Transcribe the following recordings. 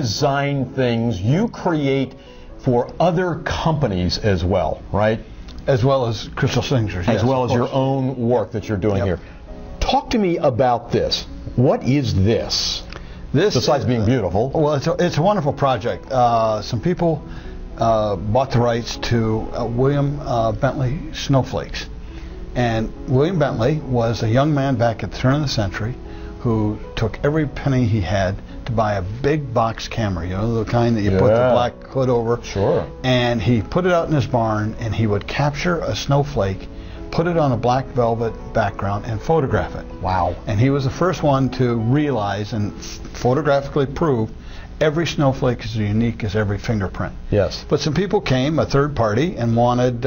design things, you create for other companies as well, right? As well as crystal signatures. As well as your own work that you're doing here. Talk to me about this. What is this? Besides being beautiful. Well, it's a wonderful project. Some people bought the rights to William Bentley snowflakes. And William Bentley was a young man back at the turn of the century who took every penny he had to buy a big box camera, you know, the kind that you put the black hood over. Sure. And he put it out in his barn, and he would capture a snowflake, put it on a black velvet background, and photograph it. Wow. And he was the first one to realize and photographically prove every snowflake is as unique as every fingerprint. Yes. But some people came, a third party, and wanted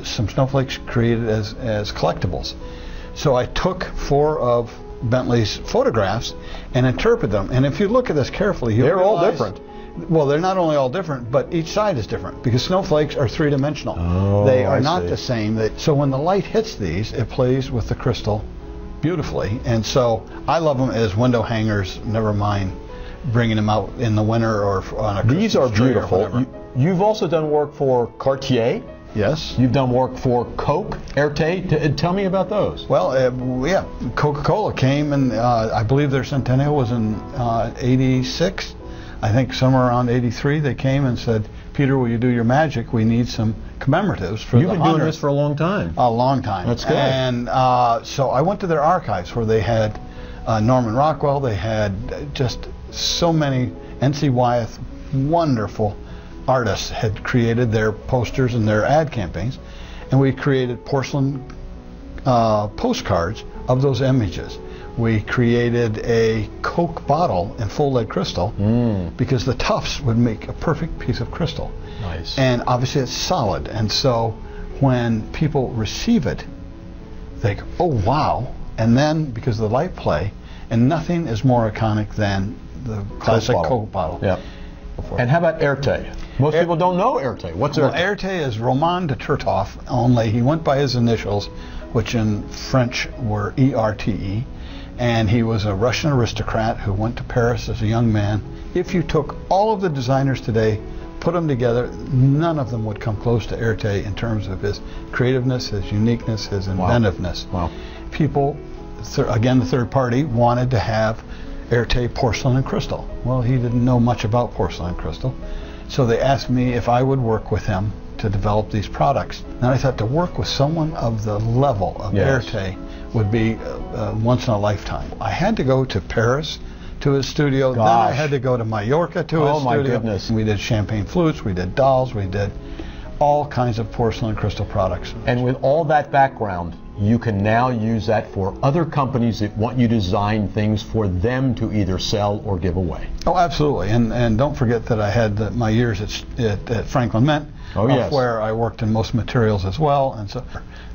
some snowflakes created as collectibles. So I took 4 of Bentley's photographs and interpreted them. And if you look at this carefully, they're all different. Well, they're not only all different, but each side is different because snowflakes are three-dimensional. Oh, they are not the same. So when the light hits these, it plays with the crystal beautifully. And so I love them as window hangers, never mind bringing them out in the winter or on a Christmas These are tree beautiful. You've also done work for Cartier. Yes. You've done work for Coke, Erte. Tell me about those. Well, yeah, Coca Cola came, and I believe their centennial was in '86. I think somewhere around '83 they came and said, "Peter, will you do your magic? We need some commemoratives for You've been doing this for a long time. A long time. That's good. And so I went to their archives where they had Norman Rockwell. They had just so many. N.C. Wyeth, wonderful artists, had created their posters and their ad campaigns, and we created porcelain postcards of those images. We created a Coke bottle in full lead crystal because the tufts would make a perfect piece of crystal. Nice. And obviously it's solid, and so when people receive it, they go, "Oh wow!" And then because of the light play, and nothing is more iconic than the classic Coke bottle. Yeah. And how about Erte? Most people don't know Erte. What's Erte? Well, Erte is Roman de Turtov, only he went by his initials, which in French were E-R-T-E, and he was a Russian aristocrat who went to Paris as a young man. If you took all of the designers today, put them together, none of them would come close to Erte in terms of his creativeness, his uniqueness, his inventiveness. Wow. People, again, the third party, wanted to have Erte porcelain and crystal. Well, he didn't know much about porcelain and crystal, so they asked me if I would work with him to develop these products. And I thought to work with someone of the level of Erte would be once in a lifetime. I had to go to Paris to his studio. Then I had to go to Mallorca to his studio. Oh my goodness. We did champagne flutes, we did dolls, we did all kinds of porcelain and crystal products. And with all that background, you can now use that for other companies that want you to design things for them to either sell or give away. Oh, absolutely. And don't forget that I had my years at Franklin Mint, where I worked in most materials as well. And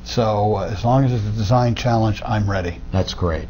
so as long as it's a design challenge, I'm ready. That's great.